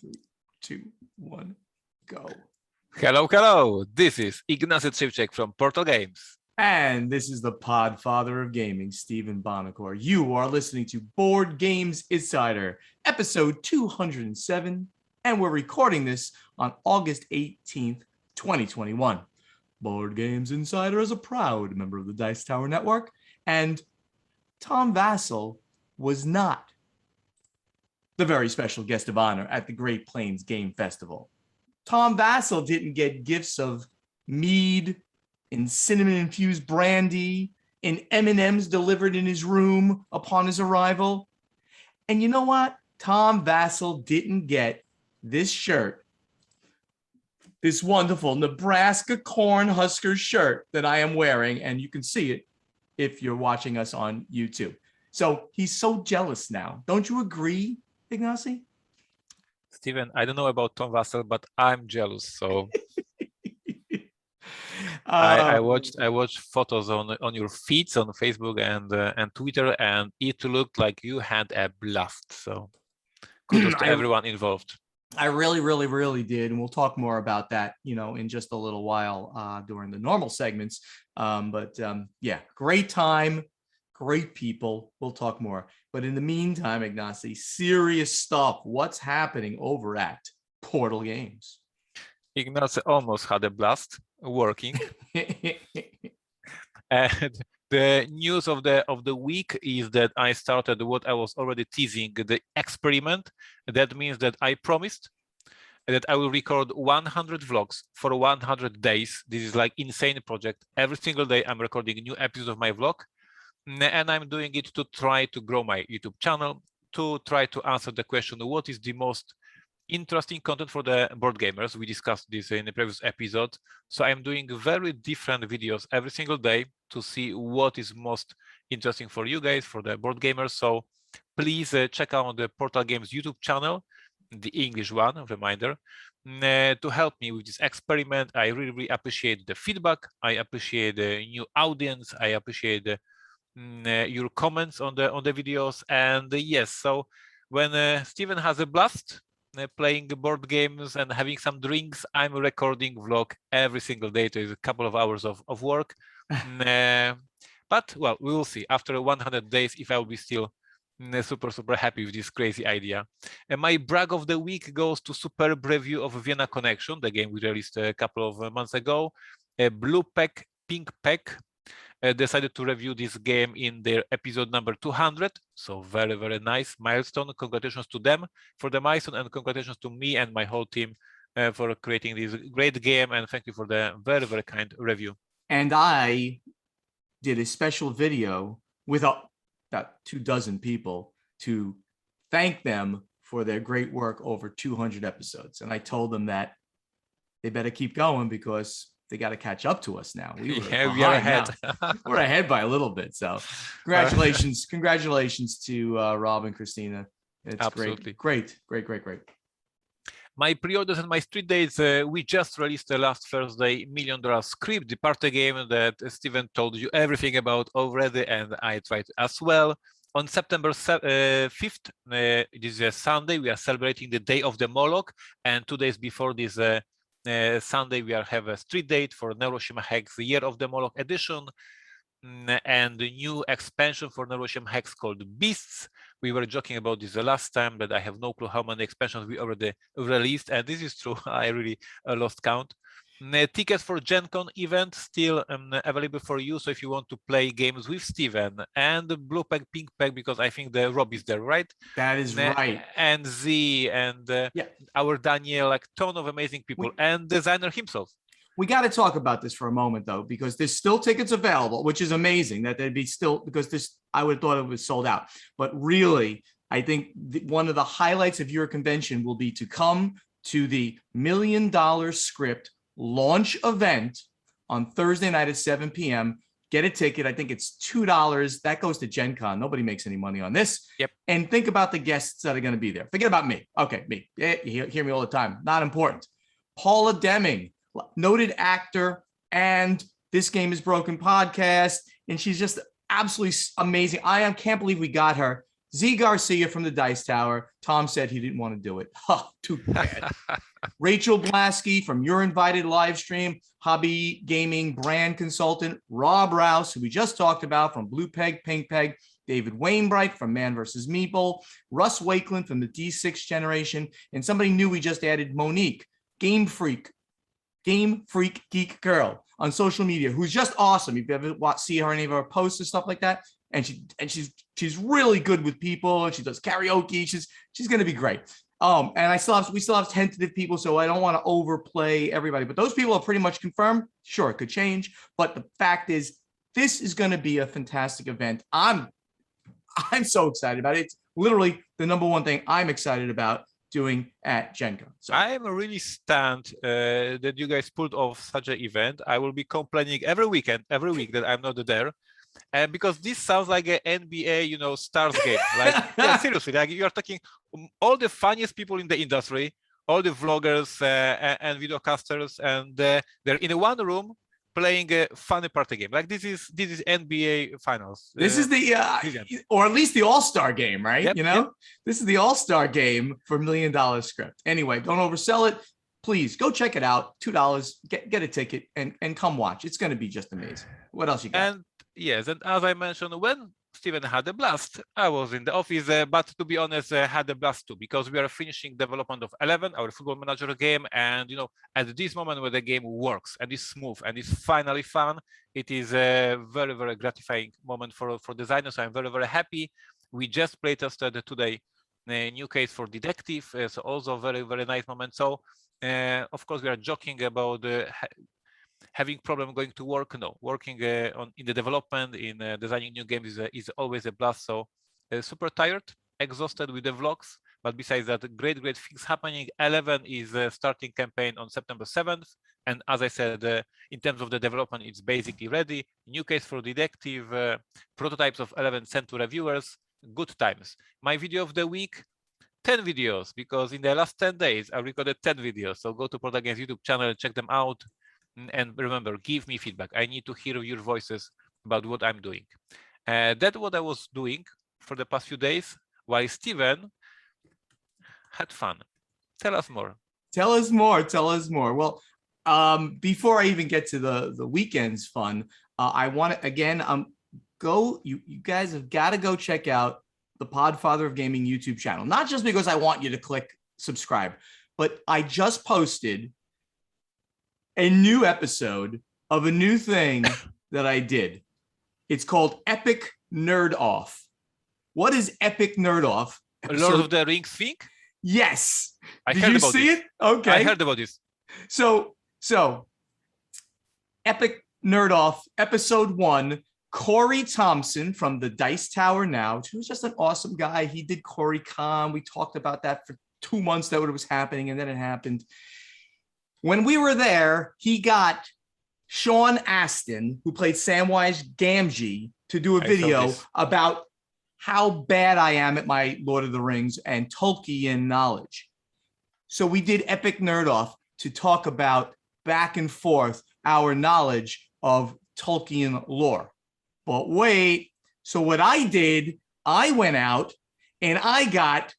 3, 2, 1, go. Hello. This is Ignacy from Portal Games. And this is the Podfather of Gaming, Stephen Bonacore. You are listening to Board Games Insider, episode 207, and we're recording this on August 18th, 2021. Board Games Insider is a proud member of the Dice Tower Network, and Tom Vassell was not the very special guest of honor at the Great Plains Game Festival. Tom Vassell didn't get gifts of mead and cinnamon-infused brandy and M&Ms delivered in his room upon his arrival. And you know what? Tom Vassell didn't get this shirt, this wonderful Nebraska Cornhuskers shirt that I am wearing, and you can see it if you're watching us on YouTube. So he's so jealous now. Don't you agree, Ignacy? Stephen, I don't know about Tom Vassell, but I'm jealous. So I watched photos on your feeds on Facebook and Twitter, and it looked like you had a blast. So kudos to everyone involved. I really did, and we'll talk more about that, in just a little while during the normal segments. Yeah, great time, great people. We'll talk more. But in the meantime, Ignacy, serious stuff. What's happening over at Portal Games? Ignacy almost had a blast working. And the news of the week is that I started what I was already teasing, the experiment. That means that I promised that I will record 100 vlogs for 100 days. This is like insane project. Every single day I'm recording a new episode of my vlog, and I'm doing it to try to grow my YouTube channel, to try to answer the question, what is the most interesting content for the board gamers? We discussed this in the previous episode. So I'm doing very different videos every single day to see what is most interesting for you guys, for the board gamers. So please check out the Portal Games YouTube channel, the English one, reminder, to help me with this experiment. I really appreciate the feedback. I appreciate the new audience. I appreciate your comments on the videos. And yes, so when Stephen has a blast playing board games and having some drinks, I'm recording vlog every single day. There's a couple of hours of work. But well, we will see after 100 days if I will be still super happy with this crazy idea. And my brag of the week goes to superb review of Vienna Connection, the game we released a couple of months ago. Blue Pack, Pink Pack decided to review this game in their episode number 200. So very nice milestone. Congratulations to them for the milestone, and congratulations to me and my whole team for creating this great game. And thank you for the very kind review. And I did a special video with about 24 people to thank them for their great work over 200 episodes. And I told them that they better keep going because they got to catch up to us now. We are ahead. We're ahead by a little bit. So congratulations to Rob and Christina. It's absolutely great. My pre-orders and my street dates, we just released the last Thursday $1 Million Script, the party game that Stephen told you everything about already, and I tried as well. On September 5th, this is a Sunday, we are celebrating the Day of the Moloch, and 2 days before this Sunday, we have a street date for Neuroshima Hex Year of the Moloch edition, and the new expansion for Neuroshima Hex called Beasts. We were joking about this the last time, but I have no clue how many expansions we already released, and this is true. I really lost count. Tickets for Gen Con event still available for you. So if you want to play games with Steven and Blue Pack, Pink Pack, because I think the Rob is there, right? That is right. And Z and our Daniel, like ton of amazing people, and designer himself. We got to talk about this for a moment, though, because there's still tickets available, which is amazing that they'd be still, because this, I would have thought it was sold out. But really, I think one of the highlights of your convention will be to come to the $1 Million Script launch event on Thursday night at 7 p.m. Get a ticket. I think it's $2. That goes to Gen Con. Nobody makes any money on this. Yep. And think about the guests that are going to be there. Forget about me. Okay, me. You hear me all the time. Not important. Paula Deming, noted actor, and This Game is Broken podcast. And she's just absolutely amazing. I can't believe we got her. Z Garcia from the Dice Tower. Tom said he didn't want to do it. Huh, too bad. Rachel Blasky from Your Invited live stream. Hobby Gaming brand consultant. Rob Rouse, who we just talked about from Blue Peg, Pink Peg. David Wainbright from Man vs. Meeple. Russ Wakeland from the D6 generation. And somebody new we just added, Monique, Game Freak Geek Girl on social media, who's just awesome. If you ever see her any of her posts and stuff like that, and she's really good with people, and she does karaoke. She's going to be great. And we still have tentative people, so I don't want to overplay everybody. But those people are pretty much confirmed. Sure, it could change, but the fact is, this is going to be a fantastic event. I'm so excited about it. It's literally the number one thing I'm excited about doing at Gen Con. So I am really stunned that you guys pulled off such an event. I will be complaining every week that I'm not there. And because this sounds like an NBA, stars game. Like, yeah, seriously, like you are talking all the funniest people in the industry, all the vloggers and videocasters, and they're in one room playing a funny party game. Like this is NBA finals. This is the or at least the All-Star game, right? Yep. This is the All-Star game for $1 Million Script. Anyway, don't oversell it. Please go check it out. $2, get a ticket and come watch. It's going to be just amazing. What else you got? And yes, and as I mentioned, when Steven had a blast, I was in the office, but to be honest, had a blast too, because we are finishing development of 11, our Football Manager game, and at this moment where the game works and is smooth and is finally fun, it is a very, very gratifying moment for designers. I'm very, very happy. We just play tested today a new case for Detective, so also very, very nice moment. So of course we are joking about having problem going to work. No, working in the development, in designing new games is always a blast. So super tired, exhausted with the vlogs, but besides that, great things happening. 11 is starting campaign on September 7th, and as I said, in terms of the development, it's basically ready. New case for Detective, prototypes of 11 sent to reviewers. Good times. My video of the week, 10 videos, because in the last 10 days I recorded 10 videos. So go to Podfather Games YouTube channel and check them out. And remember, give me feedback. I need to hear your voices about what I'm doing. That's what I was doing for the past few days, while Steven had fun. Tell us more. Tell us more. Well, before I even get to the weekend's fun, I want to, again, you guys have got to go check out the Podfather of Gaming YouTube channel. Not just because I want you to click subscribe, but I just posted a new episode of a new thing that I did. It's called Epic Nerd Off. What is Epic Nerd Off? Lord of the Rings thing? Yes. Did you see it? Okay. I heard about this. So Epic Nerd Off, episode 1, Corey Thompson from the Dice Tower Now, who's just an awesome guy. He did Corey Con. We talked about that for 2 months, that what was happening, and then it happened. When we were there, he got Sean Astin, who played Samwise Gamgee, to do a video about how bad I am at my Lord of the Rings and Tolkien knowledge. So we did Epic Nerd Off to talk about back and forth our knowledge of Tolkien lore. But wait, so what I did, I went out and I got,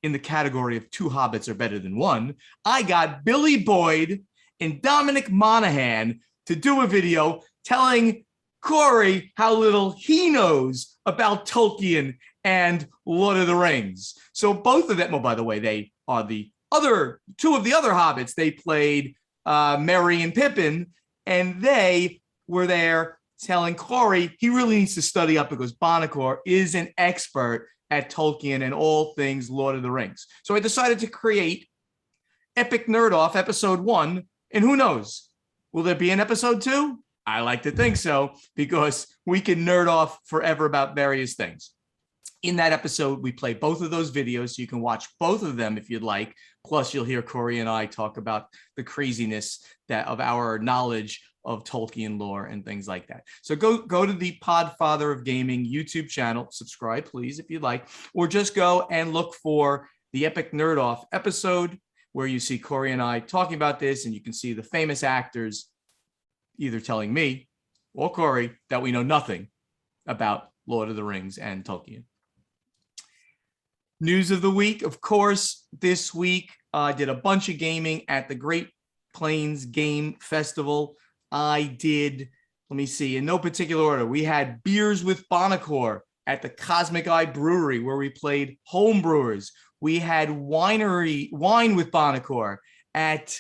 in the category of 2 hobbits are better than 1, I got Billy Boyd and Dominic Monaghan to do a video telling Corey how little he knows about Tolkien and Lord of the Rings. So both of them, oh, by the way, they are the other 2 of the other hobbits. They played Merry and Pippin, and they were there telling Corey he really needs to study up because Bonacore is an expert at Tolkien and all things Lord of the Rings. So I decided to create Epic Nerd Off episode 1, and who knows, will there be an episode 2? I like to think so, because we can nerd off forever about various things. In that episode, we play both of those videos, so you can watch both of them if you'd like. Plus, you'll hear Corey and I talk about the craziness of our knowledge of Tolkien lore and things like that. So go to the Podfather of Gaming YouTube channel, subscribe please if you'd like, or just go and look for the Epic Nerd Off episode where you see Corey and I talking about this, and you can see the famous actors either telling me or Corey that we know nothing about Lord of the Rings and Tolkien. News of the week, of course, this week I did a bunch of gaming at the Great Plains Game Festival. I did, let me see, in no particular order. We had Beers with Bonacore at the Cosmic Eye Brewery, where we played home brewers. We had Wine with Bonacore at,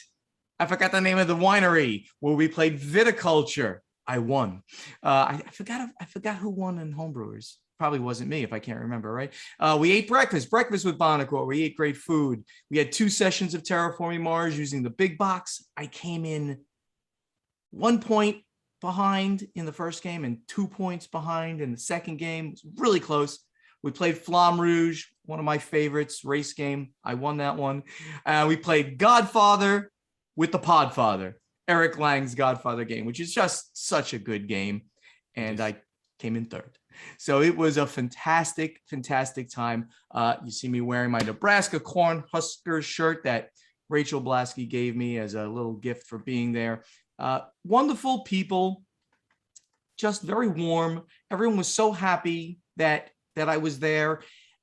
I forgot the name of the winery, where we played viticulture. I won. I forgot who won in homebrewers. Probably wasn't me if I can't remember, right? We ate breakfast with Bonacore. We ate great food. We had 2 sessions of Terraforming Mars using the big box. I came in 1 point behind in the first game and 2 points behind in the second game. It was really close. We played Flamme Rouge, one of my favorites, race game. I won that one. We played Godfather with the Podfather, Eric Lang's Godfather game, which is just such a good game. And I came in 3rd. So it was a fantastic, fantastic time. You see me wearing my Nebraska Cornhuskers shirt that Rachel Blasky gave me as a little gift for being there. Wonderful people, just very warm. Everyone was so happy that I was there.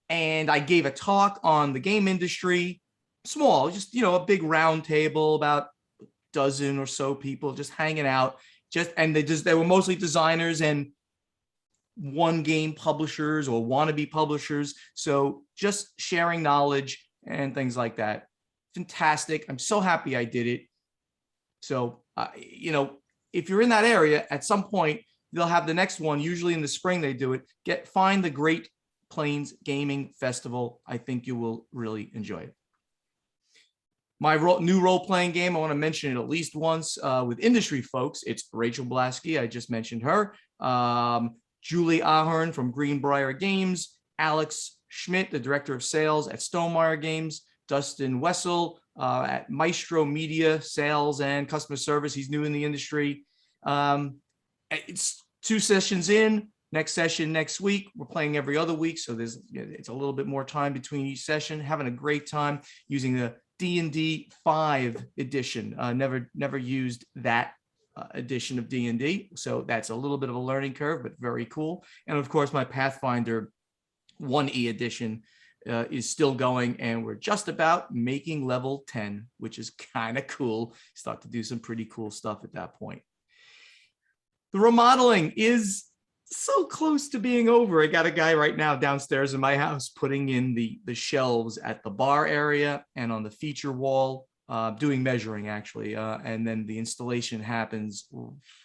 And I gave a talk on the game industry, small, just, a big round table, about a dozen or so people just hanging out. And they were mostly designers and one game publishers or wannabe publishers. So just sharing knowledge and things like that. Fantastic. I'm so happy I did it. So, if you're in that area, at some point, they'll have the next one. Usually in the spring, they do it. Find the Great Plains Gaming Festival. I think you will really enjoy it. My new role-playing game, I want to mention it at least once with industry folks. It's Rachel Blasky. I just mentioned her. Julie Ahern from Greenbrier Games. Alex Schmidt, the director of sales at Stonemeyer Games. Dustin Wessel at Maestro Media, sales and customer service. He's new in the industry. It's 2 sessions in. Next session next week. We're playing every other week, so it's a little bit more time between each session. Having a great time using the D&D 5 edition. Never used that edition of D&D, so that's a little bit of a learning curve, but very cool. And of course, my Pathfinder 1E edition is still going, and we're just about making level 10, which is kind of cool. Start to do some pretty cool stuff at that point. The remodeling is so close to being over. I got a guy right now downstairs in my house putting in the shelves at the bar area and on the feature wall, doing measuring actually. And then the installation happens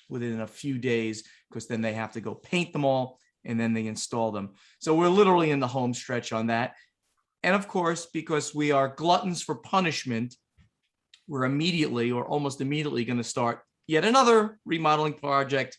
within a few days, because then they have to go paint them all and then they install them. So we're literally in the home stretch on that. And of course, because we are gluttons for punishment, we're immediately or almost immediately going to start yet another remodeling project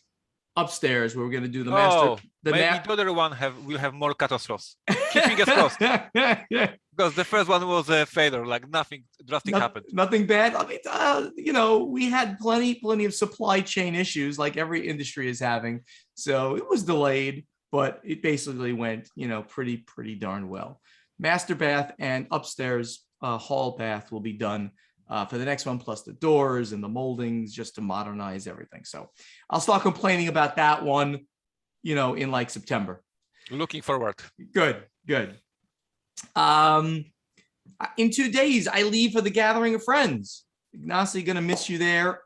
upstairs, where we're going to do the master. Maybe the other one will have more catastrophes. Keep fingers crossed. Because the first one was a failure, like nothing drastic happened. Nothing bad. I mean, we had plenty of supply chain issues, like every industry is having. So it was delayed, but it basically went, pretty darn well. Master bath and upstairs hall bath will be done for the next one, plus the doors and the moldings, just to modernize everything. So I'll start complaining about that one, in like September. Looking forward. Good. In 2 days, I leave for the Gathering of Friends. Ignacy, gonna miss you there.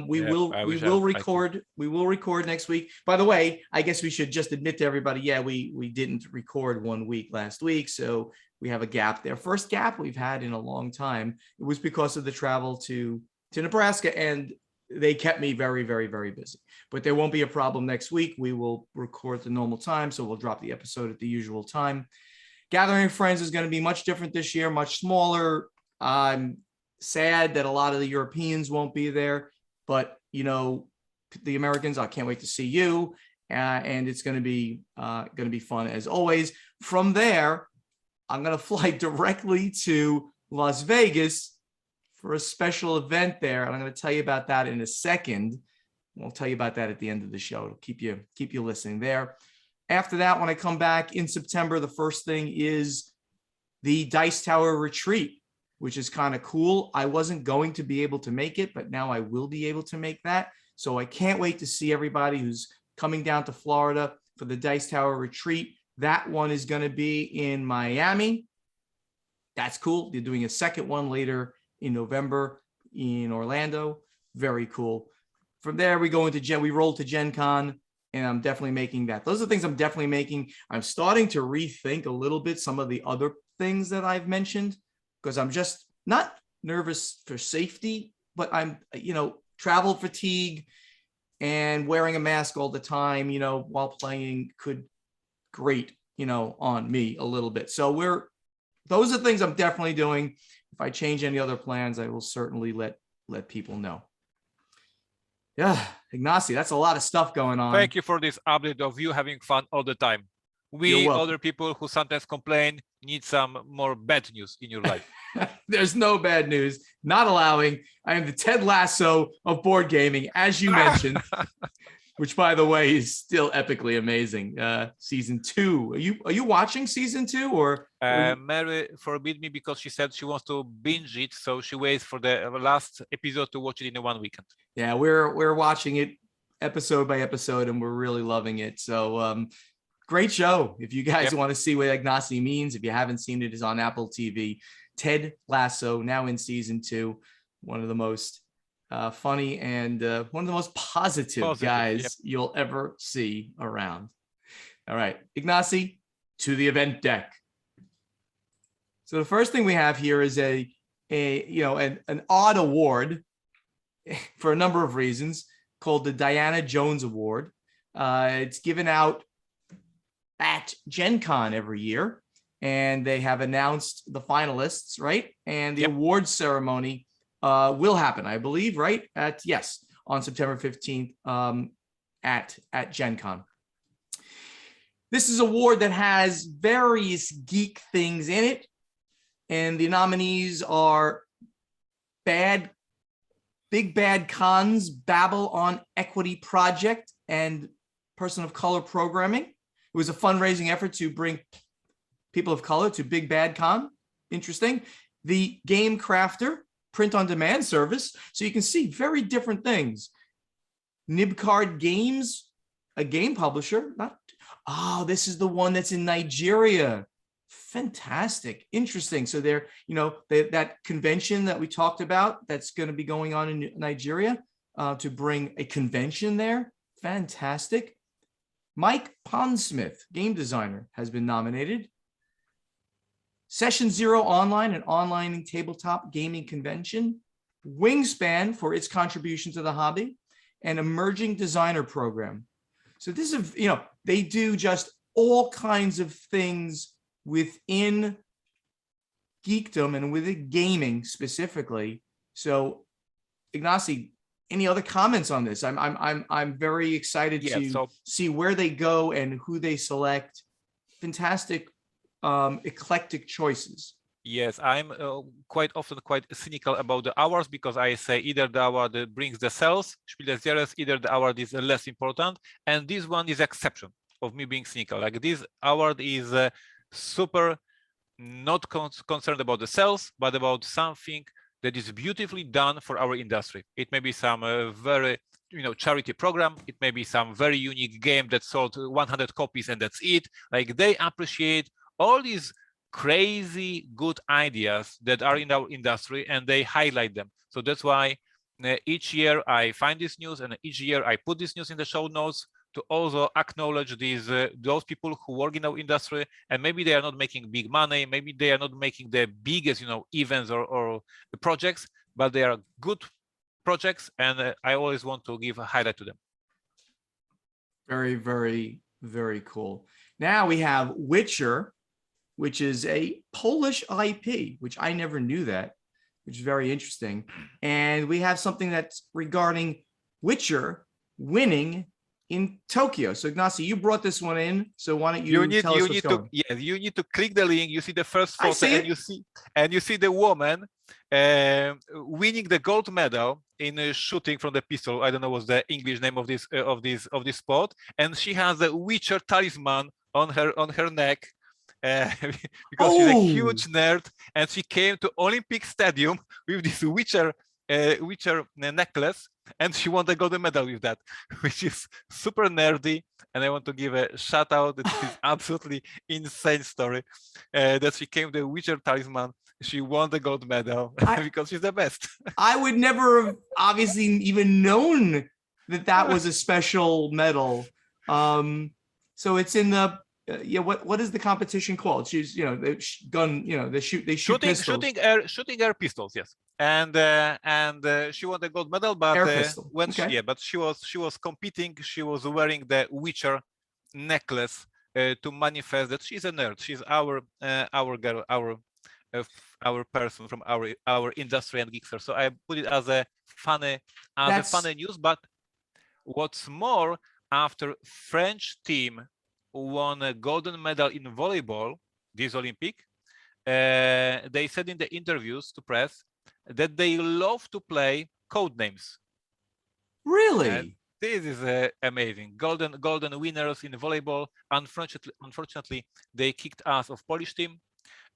We will record next week. By the way, I guess we should just admit to everybody, we didn't record 1 week last week, so we have a gap there. First gap we've had in a long time. It was because of the travel to Nebraska, and they kept me very, very, very busy. But there won't be a problem next week. We will record the normal time, so we'll drop the episode at the usual time. Gathering of Friends is going to be much different this year, much smaller. I'm sad that a lot of the Europeans won't be there, but the Americans, I can't wait to see you, and it's going to be fun as always. From there, I'm going to fly directly to Las Vegas for a special event there, and I'm going to tell you about that in a second. I'll tell you about that at the end of the show. It'll keep you listening there. After that, when I come back in September, the first thing is the Dice Tower Retreat, which is kind of cool. I wasn't going to be able to make it, but now I will be able to make that. So I can't wait to see everybody who's coming down to Florida for the Dice Tower Retreat. That one is going to be in Miami. That's cool. They're doing a second one later in November in Orlando. Very cool. From there, we go into we roll to Gen Con, and I'm definitely making that. Those are the things I'm definitely making. I'm starting to rethink a little bit some of the other things that I've mentioned, because I'm just not nervous for safety, but I'm, travel fatigue and wearing a mask all the time, while playing could grate, on me a little bit. So those are things I'm definitely doing. If I change any other plans, I will certainly let people know. Yeah, Ignacy, that's a lot of stuff going on. Thank you for this update of you having fun all the time. We other people who sometimes complain need some more bad news in your life. There's no bad news. Not allowing. I am the Ted Lasso of board gaming, as you mentioned, which, by the way, is still epically amazing. Season 2. Are you watching season 2 or? Mary forbid me because she said she wants to binge it, so she waits for the last episode to watch it in one weekend. Yeah, we're watching it episode by episode, and we're really loving it. So great show. If you guys want to see what Ignacy means, if you haven't seen it, it's on Apple TV. Ted Lasso, now in season 2, one of the most funny and one of the most positive guys you'll ever see around. All right, Ignacy, to the event deck. So the first thing we have here is an odd award for a number of reasons, called the Diana Jones Award. It's given out at Gen Con every year, and they have announced the finalists, right? And the awards ceremony will happen, I believe, right? On September 15th at Gen Con. This is an award that has various geek things in it, and the nominees are Big Bad Con's Babble on Equity Project and Person of Color Programming. It was a fundraising effort to bring people of color to Big Bad Con. Interesting. The Game Crafter print on demand service. So you can see very different things. Nibcard Games, a game publisher. This is the one that's in Nigeria. Fantastic. Interesting. So that convention that we talked about, that's going to be going on in Nigeria to bring a convention there. Fantastic. Mike Pondsmith, game designer, has been nominated. Session Zero Online, an online tabletop gaming convention. Wingspan for its contribution to the hobby, and Emerging Designer Program. So this is, they do just all kinds of things within geekdom and within gaming specifically. So, Ignacy, any other comments on this? I'm very excited to see where they go and who they select. Fantastic, eclectic choices. Yes, I'm quite often quite cynical about the hours, because I say either the award brings the sales, Spiel des Jahres, either the award is less important, and this one is exception of me being cynical. Like, this award is super not concerned about the sales, but about something that is beautifully done for our industry. It may be some very charity program. It may be some very unique game that sold 100 copies and that's it. Like, they appreciate all these crazy good ideas that are in our industry, and they highlight them. So that's why each year I find this news, and each year I put this news in the show notes to also acknowledge those people who work in our industry, and maybe they are not making big money, maybe they are not making the biggest events or projects, but they are good projects, and I always want to give a highlight to them. Very, very, very cool. Now we have Witcher, which is a Polish IP, which I never knew that, which is very interesting. And we have something that's regarding Witcher winning in Tokyo. So, Ignacy, you brought this one in. So why don't you tell us what's going on? Yes, you need to click the link. You see the first photo, and you see the woman winning the gold medal in shooting from the pistol. I don't know what's the English name of this sport, and she has a Witcher talisman on her neck. Because she's a huge nerd, and she came to Olympic Stadium with this Witcher necklace, and she won the gold medal with that, which is super nerdy. And I want to give a shout out. This is absolutely insane story that she came the Witcher talisman She won the gold medal because she's the best. I would never have obviously even known that was a special medal. So it's in the what is the competition called? She's the gun, they shoot pistols. Shooting air pistols, yes. And she won the gold medal, but Air pistol. when Okay. but she was competing, she was wearing the Witcher necklace to manifest that she's a nerd. She's our girl, our person from our industry and geekster. So I put it as a funny news. But what's more, after French team won a golden medal in volleyball this Olympic, they said in the interviews to press that they love to play code names. Really? This is amazing. Golden winners in volleyball. Unfortunately, they kicked us of Polish team.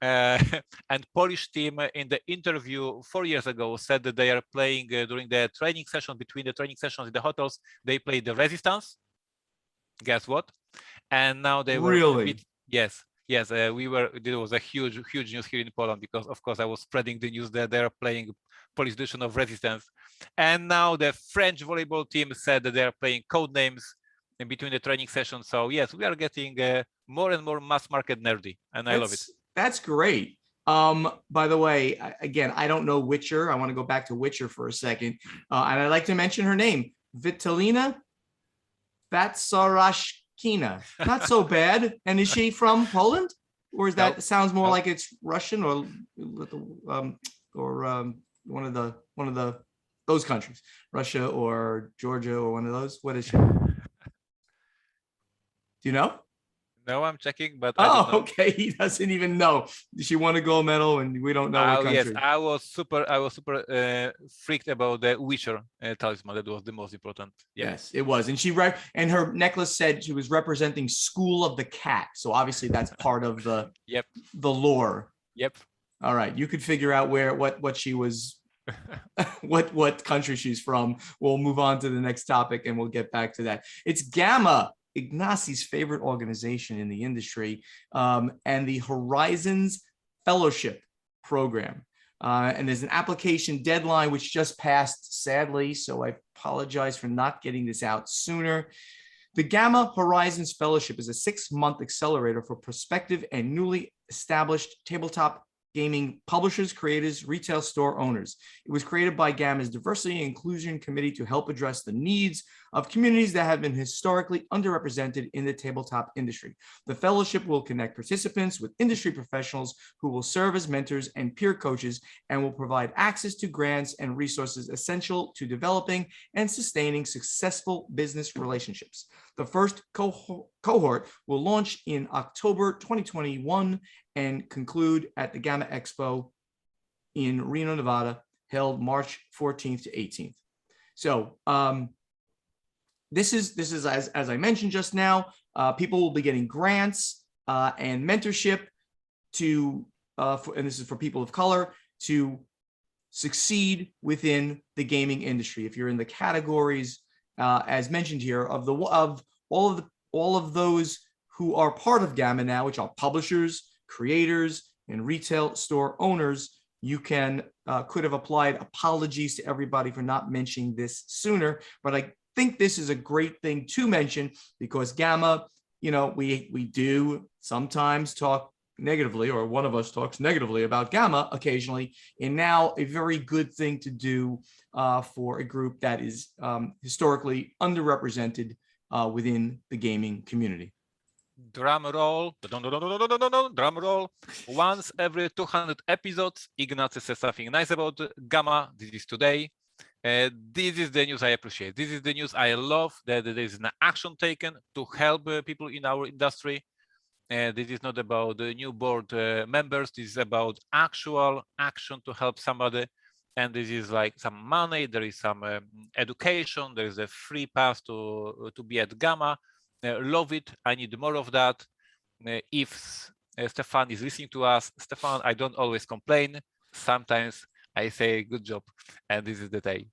And Polish team in the interview 4 years ago said that they are playing during the training session, between the training sessions in the hotels, they played the Resistance. Guess what? And now they were really. Yes. There was a huge news here in Poland because, of course, I was spreading the news that they're playing Polish edition of Resistance. And now the French volleyball team said that they're playing code names in between the training sessions. So yes, we are getting more and more mass market nerdy, and I love it. That's great. By the way, again, I don't know Witcher. I want to go back to Witcher for a second. And I'd like to mention her name, Vitalina Vatsarashkina. Not so bad. And is she from Poland? Or is that sounds more like it's Russian or one of those countries, Russia or Georgia or one of those? What is she? Do you know? No, I'm checking, but I don't know. Okay. He doesn't even know. She won a gold medal, and we don't know what country. Yes, I was super freaked about the Witcher talisman. That was the most important. Yes, it was, and and her necklace said she was representing School of the Cat. So obviously that's part of the the lore. Yep. All right, you could figure out what she was, what country she's from. We'll move on to the next topic, and we'll get back to that. It's GAMA, Ignacy's favorite organization in the industry, and the Horizons Fellowship Program. And there's an application deadline which just passed, sadly, so I apologize for not getting this out sooner. The GAMA Horizons Fellowship is a 6-month accelerator for prospective and newly established tabletop gaming publishers, creators, retail store owners. It was created by GAMA's Diversity and Inclusion Committee to help address the needs of communities that have been historically underrepresented in the tabletop industry. The fellowship will connect participants with industry professionals who will serve as mentors and peer coaches and will provide access to grants and resources essential to developing and sustaining successful business relationships. The first cohort will launch in October 2021 and conclude at the GAMA Expo in Reno, Nevada, held March 14th to 18th. So this is as I mentioned just now, people will be getting grants and mentorship to, and this is for people of color, to succeed within the gaming industry. If you're in the categories as mentioned here of all of those who are part of GAMA now, which are publishers, creators, and retail store owners, you could have applied. Apologies to everybody for not mentioning this sooner, but I think this is a great thing to mention because GAMA, we do sometimes talk negatively, or one of us talks negatively about GAMA occasionally, and now a very good thing to do for a group that is historically underrepresented within the gaming community. Drum roll, drum roll. Once every 200 episodes, Ignacy says something nice about GAMA. This is today. This is the news I appreciate. This is the news I love, that there is an action taken to help people in our industry. This is not about the new board members. This is about actual action to help somebody. And this is like some money. There is some education. There is a free pass to be at GAMA. Love it. I need more of that. If Stefan is listening to us, Stefan, I don't always complain. Sometimes I say good job, and this is the day.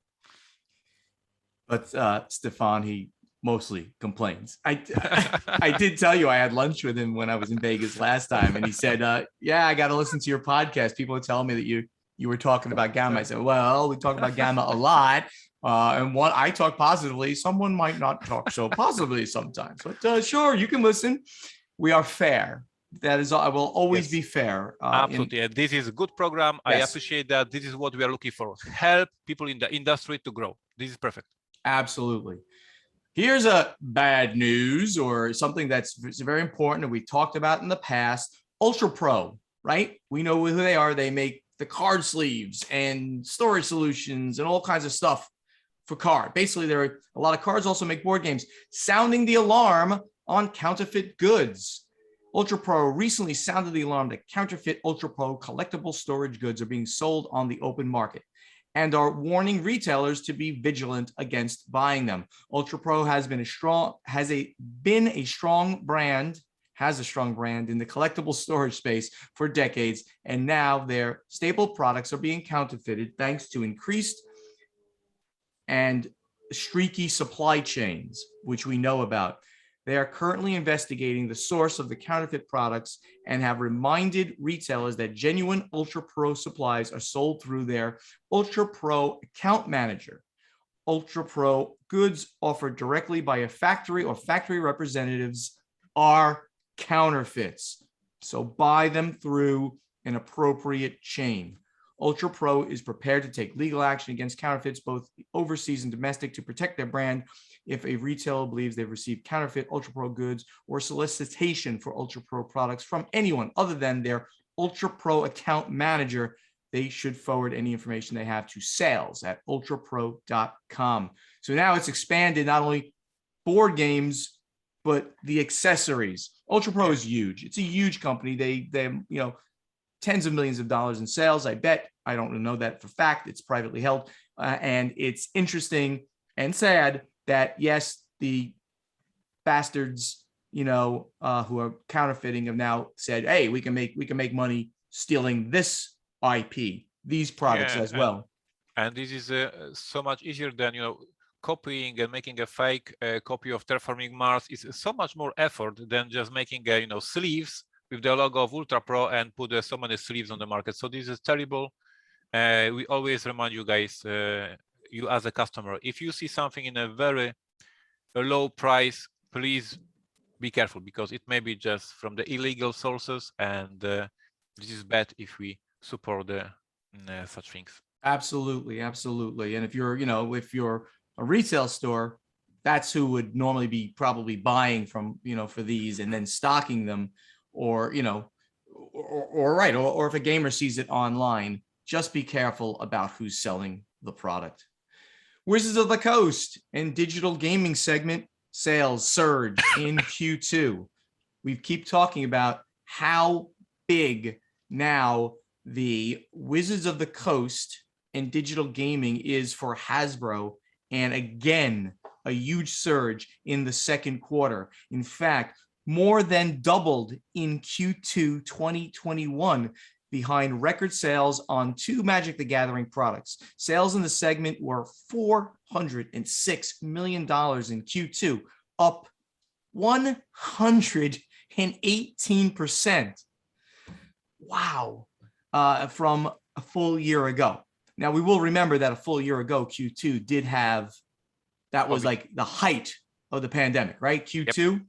But Stefan, he mostly complains. I did tell you I had lunch with him when I was in Vegas last time, and he said, "Yeah, I got to listen to your podcast. People are telling me that you were talking about GAMA." I said, "Well, we talk about GAMA a lot, and what I talk positively, someone might not talk so positively sometimes. But sure, you can listen. We are fair. That is, I will always be fair. Absolutely. And this is a good program. I Yes. appreciate that. This is what we are looking for. Help people in the industry to grow. This is perfect. Absolutely. Here's a bad news or something that's very important that we talked about in the past. Ultrapro, right? We know who they are. They make the card sleeves and storage solutions and all kinds of stuff for card. Basically, there are a lot of cards also make board games, sounding the alarm on counterfeit goods. Ultrapro recently sounded the alarm that counterfeit Ultrapro collectible storage goods are being sold on the open market and are warning retailers to be vigilant against buying them. Ultrapro has a strong brand in the collectible storage space for decades, and now their staple products are being counterfeited thanks to increased and streaky supply chains, which we know about. They are currently investigating the source of the counterfeit products and have reminded retailers that genuine Ultrapro supplies are sold through their Ultrapro account manager. Ultrapro goods offered directly by a factory or factory representatives are counterfeits. So buy them through an appropriate chain. Ultrapro is prepared to take legal action against counterfeits, both overseas and domestic, to protect their brand. If a retailer believes they've received counterfeit Ultrapro goods or solicitation for Ultrapro products from anyone other than their Ultrapro account manager, they should forward any information they have to sales@ultrapro.com. So now it's expanded not only board games, but the accessories. Ultrapro is huge. It's a huge company. They tens of millions of dollars in sales. I bet. I don't know that for fact. It's privately held. And it's interesting and sad that, yes, the bastards, who are counterfeiting have now said, hey, we can make money stealing this IP, these products as well. And this is so much easier than, copying and making a fake copy of Terraforming Mars is so much more effort than just making, sleeves with the logo of Ultrapro and put so many sleeves on the market. So this is terrible. We always remind you guys, you as a customer, if you see something in a very low price, please be careful, because it may be just from the illegal sources, and this is bad if we support such things. Absolutely. And if you're a retail store, that's who would normally be probably buying from, for these and then stocking them, or if a gamer sees it online, just be careful about who's selling the product. Wizards of the Coast and digital gaming segment sales surge in Q2. We keep talking about how big now the Wizards of the Coast and digital gaming is for Hasbro. And again, a huge surge in the second quarter. In fact, more than doubled in Q2 2021 behind record sales on two Magic the Gathering products. Sales in the segment were $406 million in Q2, up 118%. Wow. From a full year ago. Now, we will remember that a full year ago, Q2 did have, that was like the height of the pandemic, right? Q2. Yep.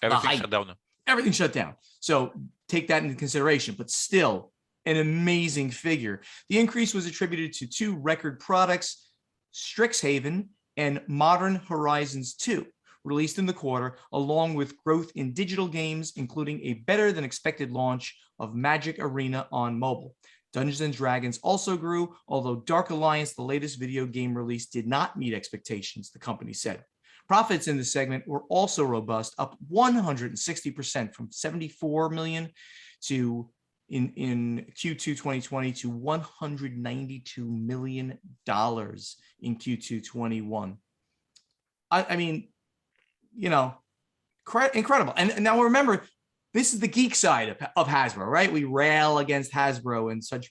Everything shut down. Everything shut down. So take that into consideration, but still an amazing figure. The increase was attributed to two record products, Strixhaven and Modern Horizons 2, released in the quarter, along with growth in digital games, including a better than expected launch of Magic Arena on mobile. Dungeons and Dragons also grew, although Dark Alliance, the latest video game release, did not meet expectations, the company said. Profits in the segment were also robust, up 160% from $74 million in Q2 2020 to $192 million in Q2 21. I mean, incredible. And now remember, this is the geek side of Hasbro, right? We rail against Hasbro and such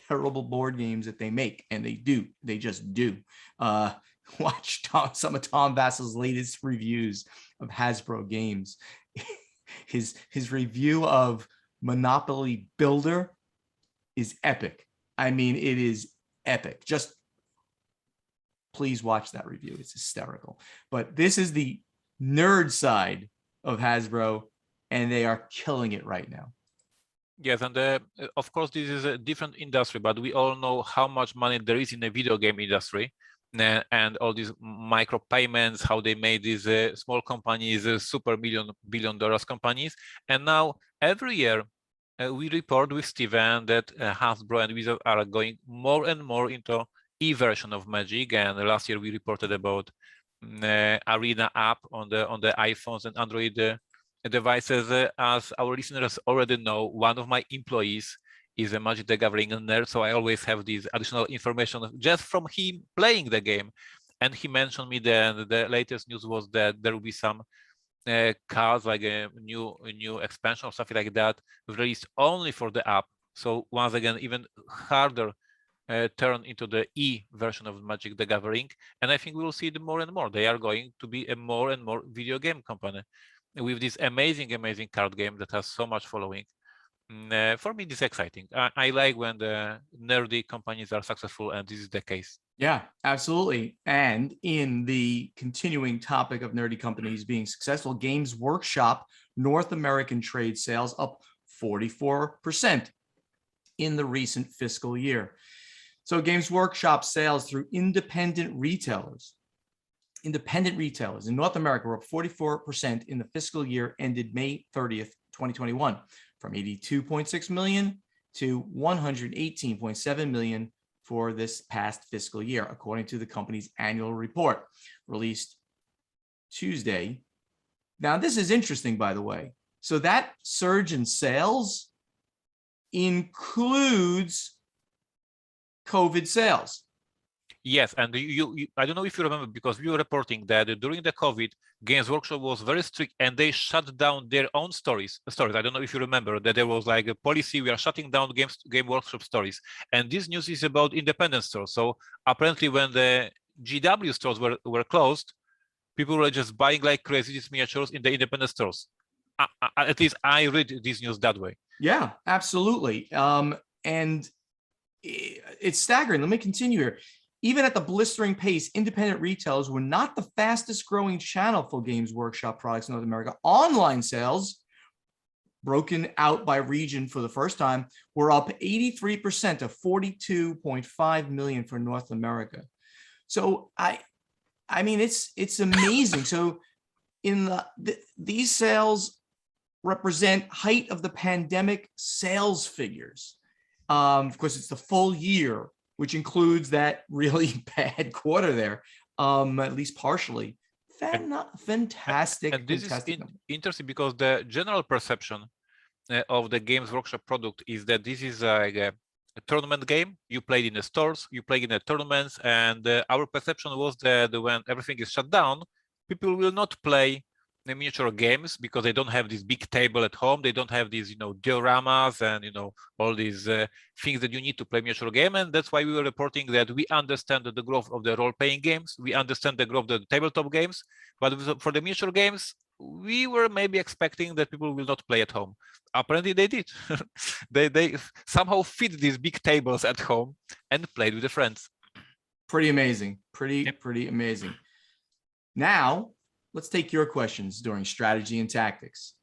terrible board games that they make, and they just do. watch some of Tom Vasel's latest reviews of Hasbro games. His review of Monopoly Builder is epic. I mean, it is epic. Just please watch that review. It's hysterical. But this is the nerd side of Hasbro, and they are killing it right now. Yes, and of course, this is a different industry, but we all know how much money there is in the video game industry, and all these micro payments, how they made these small companies, super billion dollars companies. And now every year we report with Steven that Hasbro and Wizard are going more and more into e-version of Magic. And last year we reported about Arena app on the iPhones and Android devices. As our listeners already know, one of my employees is a Magic the Gathering nerd, so I always have this additional information just from him playing the game. And he mentioned me that the latest news was that there will be some cards, like a new expansion or something like that, released only for the app. So once again, even harder turn into the E version of Magic the Gathering. And I think we will see it more and more. They are going to be a more and more video game company with this amazing card game that has so much following. For me, this is exciting. I like when the nerdy companies are successful, and this is the case. Yeah, absolutely. And in the continuing topic of nerdy companies being successful, Games Workshop North American trade sales up 44% in the recent fiscal year. So Games Workshop sales through independent retailers in North America were up 44% in the fiscal year ended May 30th, 2021, from 82.6 million to 118.7 million for this past fiscal year, according to the company's annual report released Tuesday. Now, this is interesting, by the way. So that surge in sales includes COVID sales. Yes, and I don't know if you remember, because we were reporting that during the COVID, Games Workshop was very strict and they shut down their own stores. I don't know if you remember that there was like a policy, we are shutting down Game Workshop stores. And this news is about independent stores. So apparently when the GW stores were closed, people were just buying like crazy these miniatures in the independent stores. At least I read this news that way. Yeah, absolutely. And it's staggering. Let me continue here. Even at the blistering pace, independent retailers were not the fastest growing channel for Games Workshop products in North America. Online sales, broken out by region for the first time, were up 83% to 42.5 million for North America. So I mean, it's amazing. So in these sales represent height of the pandemic sales figures. Of course, it's the full year, which includes that really bad quarter there, at least partially. Fantastic. And this is interesting because the general perception of the Games Workshop product is that this is like a tournament game. You played in the stores, you played in the tournaments, and our perception was that when everything is shut down, people will not play the miniature games because they don't have this big table at home. They don't have these, dioramas and, all these things that you need to play miniature game. And that's why we were reporting that we understand the growth of the role-playing games. We understand the growth of the tabletop games. But for the miniature games, we were maybe expecting that people will not play at home. Apparently they did. they somehow fit these big tables at home and played with the friends. Pretty amazing. Pretty amazing. Now, let's take your questions during strategy and tactics.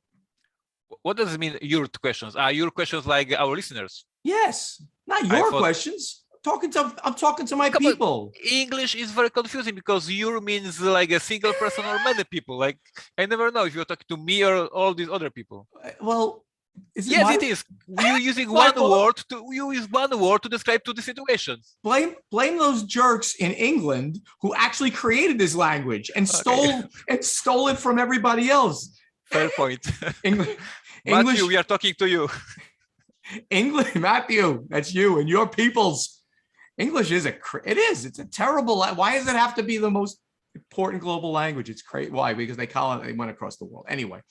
What does it mean, your questions? Are your questions like our listeners? Yes, not your questions. I'm talking to my people. English is very confusing because your means like a single person or many people. Like, I never know if you're talking to me or all these other people. Well, it is. You're using one word to describe to the situations. Blame those jerks in England who actually created this language and stole it from everybody else. Fair point. English, Matthew, we are talking to you. English, Matthew, that's you and your peoples. English is it's a terrible. Why does it have to be the most important global language? It's crazy. Why? Because they went across the world. Anyway.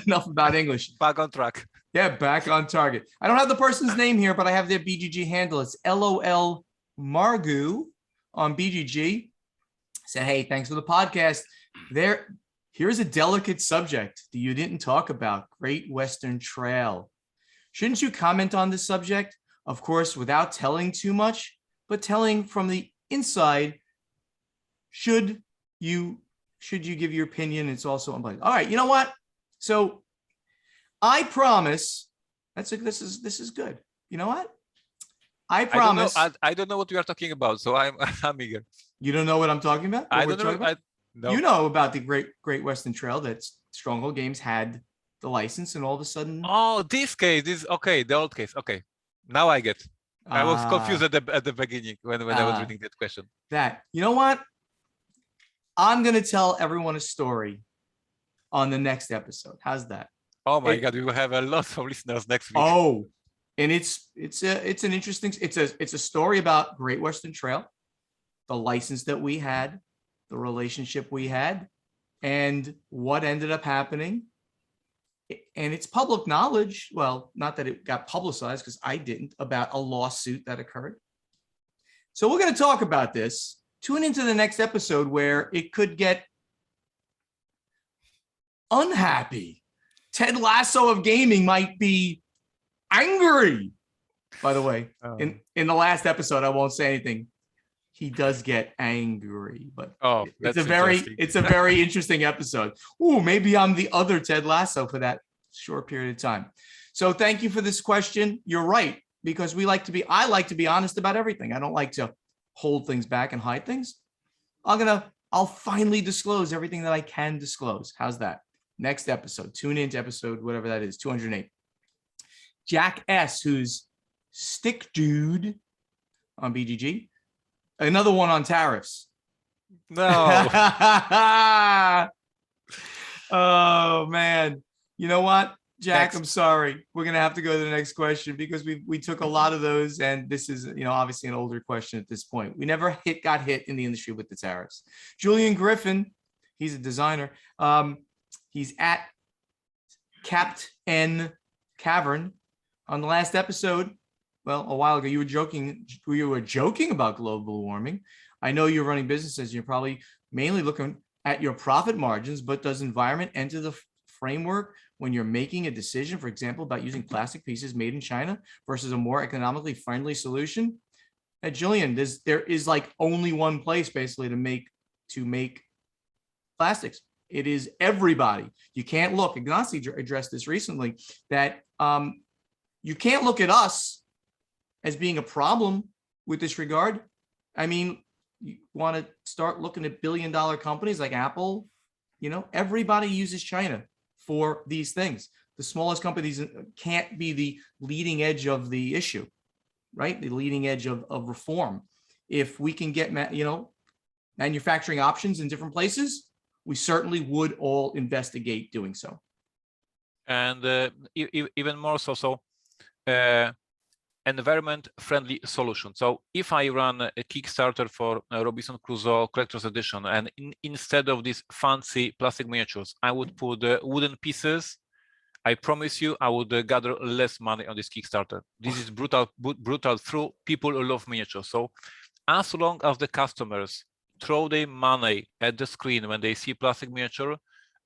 Enough about English. Back on track. Yeah, back on target. I don't have the person's name here, but I have their BGG handle. It's LOL Margu on BGG said, hey, thanks for the podcast. Here's a delicate subject that you didn't talk about, Great Western Trail. Shouldn't you comment on this subject? Of course, without telling too much, but telling from the inside. Should you give your opinion? It's also, I'm like, all right, you know what? So I promise this is good. You know what? I promise. I don't know what you are talking about, so I'm eager. You don't know what I'm talking about? I don't know. No. You know about the Great Western Trail that Stronghold Games had the license, and all of a sudden. Oh, this case, the old case. Okay, now I get. I was confused at the beginning when I was reading that question. You know what? I'm gonna tell everyone a story on the next episode. How's that? Oh my God, we will have a lot of listeners next week. Oh, and it's an interesting. It's a story about Great Western Trail, the license that we had, the relationship we had, and what ended up happening. And it's public knowledge. Well, not that it got publicized, because I didn't, about a lawsuit that occurred. So we're going to talk about this. Tune into the next episode where it could get unhappy. Ted Lasso of Gaming might be angry. By the way, in the last episode, I won't say anything. He does get angry, but it's a very interesting episode. Ooh, maybe I'm the other Ted Lasso for that short period of time. So thank you for this question. You're right, because I like to be honest about everything. I don't like to hold things back and hide things. I'll finally disclose everything that I can disclose. How's that? Next episode, tune into episode, whatever that is, 208. Jack S., who's Stick Dude on BGG. Another one on tariffs. No. Oh, man. You know what, Jack? Next. I'm sorry. We're going to have to go to the next question, because we took a lot of those. And this is, obviously an older question at this point. We never got hit in the industry with the tariffs. Julian Griffin, he's a designer. He's at Capt N Cavern. On the last episode, well, a while ago, you were joking about global warming. I know you're running businesses. You're probably mainly looking at your profit margins, but does environment enter the framework when you're making a decision, for example, about using plastic pieces made in China versus a more economically friendly solution? Julian, there is like only one place basically to make plastics. It is everybody. You can't look. Ignacy addressed this recently, that you can't look at us as being a problem with this regard. I mean, you want to start looking at billion-dollar companies like Apple, everybody uses China for these things. The smallest companies can't be the leading edge of the issue, right? The leading edge of reform. If we can get, manufacturing options in different places, we certainly would all investigate doing so. And even more so, environment-friendly solution. So if I run a Kickstarter for Robinson Crusoe Collector's Edition, and instead of these fancy plastic miniatures, I would put wooden pieces, I promise you, I would gather less money on this Kickstarter. This is brutal through people who love miniatures. So as long as the customers throw their money at the screen when they see plastic miniature,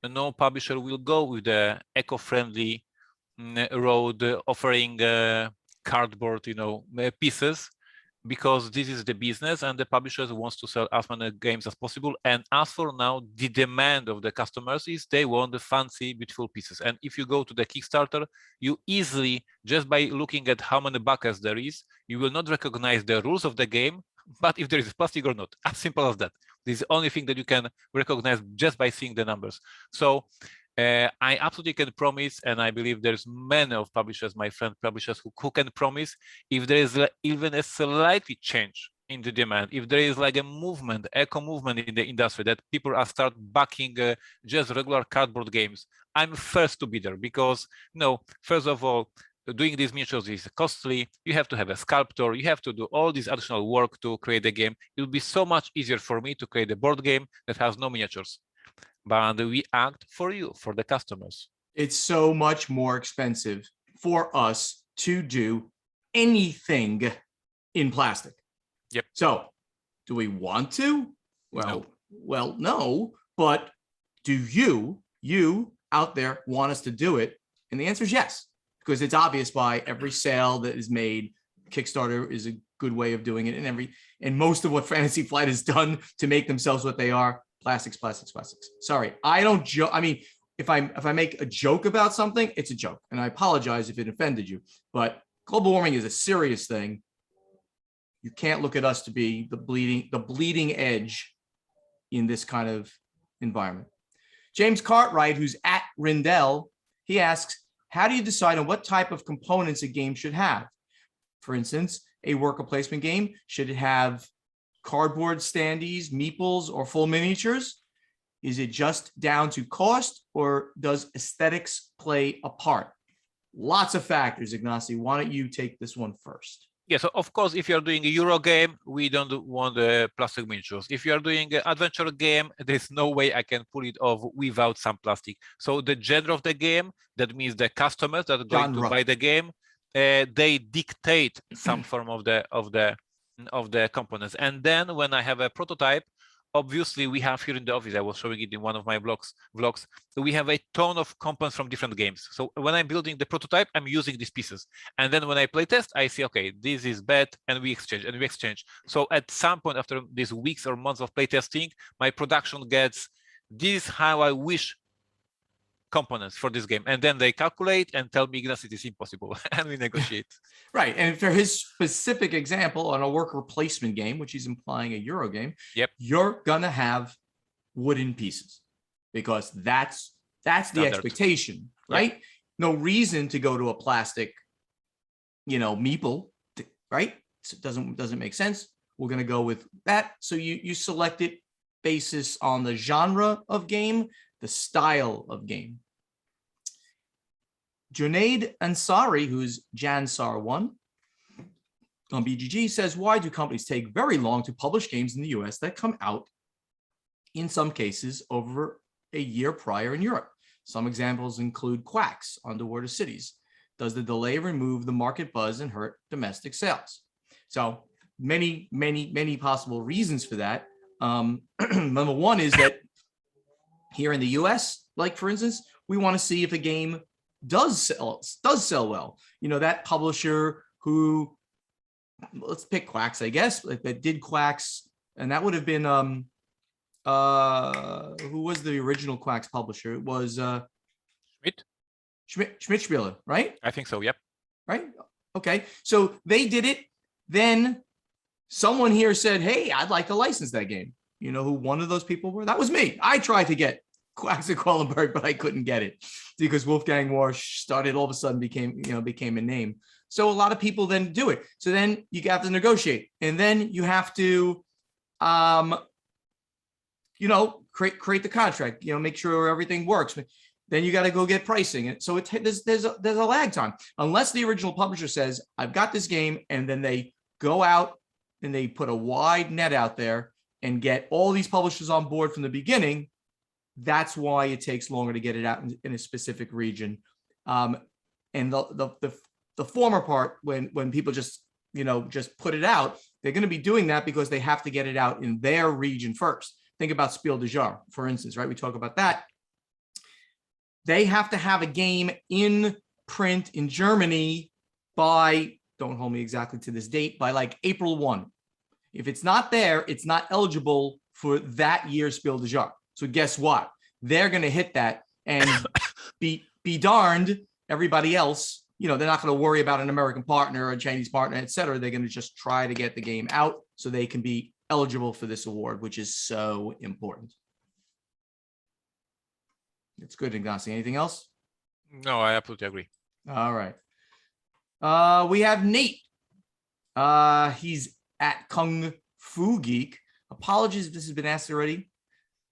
no publisher will go with the eco-friendly road offering cardboard, pieces, because this is the business and the publishers wants to sell as many games as possible. And as for now, the demand of the customers is they want the fancy, beautiful pieces. And if you go to the Kickstarter, you easily, just by looking at how many buckets there is, you will not recognize the rules of the game, but if there is plastic or not, as simple as that. This is the only thing that you can recognize just by seeing the numbers. So I absolutely can promise, and I believe there's many of publishers, my friend publishers, who can promise, if there is even a slightly change in the demand, if there is like a movement, eco movement in the industry, that people are start backing just regular cardboard games, I'm first to be there, because first of all, doing these miniatures is costly. You have to have a sculptor. You have to do all this additional work to create a game. It will be so much easier for me to create a board game that has no miniatures. But we act for you, for the customers. It's so much more expensive for us to do anything in plastic. Yep. So Do we want to? No. Well, no. But do you out there want us to do it? And the answer is yes, because it's obvious by every sale that is made. Kickstarter is a good way of doing it, and most of what Fantasy Flight has done to make themselves what they are, plastics. Sorry, I don't joke. I mean, if I make a joke about something, it's a joke, and I apologize if it offended you. But global warming is a serious thing. You can't look at us to be the bleeding edge in this kind of environment. James Cartwright, who's at Rindell, he asks, how do you decide on what type of components a game should have? For instance, a worker placement game, should it have cardboard standees, meeples, or full miniatures? Is it just down to cost, or does aesthetics play a part? Lots of factors, Ignacy. Why don't you take this one first? Yeah, so of course, if you're doing a Euro game, we don't want the plastic miniatures. If you're doing an adventure game, there's no way I can pull it off without some plastic. So the genre of the game, that means the customers that are going to buy the game, they dictate some form of the components. And then when I have a prototype, obviously we have here in the office, I was showing it in one of my vlogs, we have a ton of components from different games. So when I'm building the prototype, I'm using these pieces. And then when I play test, I see, okay, this is bad, and we exchange. So at some point after these weeks or months of playtesting, my production gets, this is how I wish components for this game, and then they calculate and tell me, Ignacy, it is impossible, and we negotiate. Right, and for his specific example on a worker placement game, which he's implying a Euro game, yep, you're gonna have wooden pieces because that's the expectation, right? Yep. No reason to go to a plastic, meeple, right? It doesn't make sense. We're gonna go with that. So you select it basis on the genre of game, the style of game. Junaid Ansari, who's Jansar1 on BGG, says, why do companies take very long to publish games in the US that come out, in some cases, over a year prior in Europe? Some examples include Quacks, Underwater Cities. Does the delay remove the market buzz and hurt domestic sales? So many possible reasons for that. Number one is that here in the US, like for instance, we want to see if a game does sell well. That publisher who, let's pick Quacks, I guess, that did Quacks, and that would have been who was the original Quacks publisher? It was Schmidt, right? I think so, yep. Right? Okay. So they did it. Then someone here said, hey, I'd like to license that game. You know who one of those people were? That was me. I tried to get Quacks at Quedlinburg, but I couldn't get it because Wolfgang Warsch started, all of a sudden became a name. So a lot of people then do it. So then you have to negotiate, and then you have to, create the contract, make sure everything works. Then you got to go get pricing. And so there's a lag time, unless the original publisher says, I've got this game, and then they go out and they put a wide net out there and get all these publishers on board from the beginning. That's why it takes longer to get it out in a specific region. And the former part, when people just put it out, they're going to be doing that because they have to get it out in their region first. Think about Spiel des Jahres, for instance, right? We talk about that. They have to have a game in print in Germany by, don't hold me exactly to this date, by like April 1. If it's not there, it's not eligible for that year's Spiel des Jahres. So guess what? They're going to hit that, and be darned, everybody else, they're not going to worry about an American partner or a Chinese partner, et cetera. They're going to just try to get the game out so they can be eligible for this award, which is so important. It's good, Ignacy. Anything else? No, I absolutely agree. All right. We have Nate. He's at Kung Fu Geek. Apologies if this has been asked already,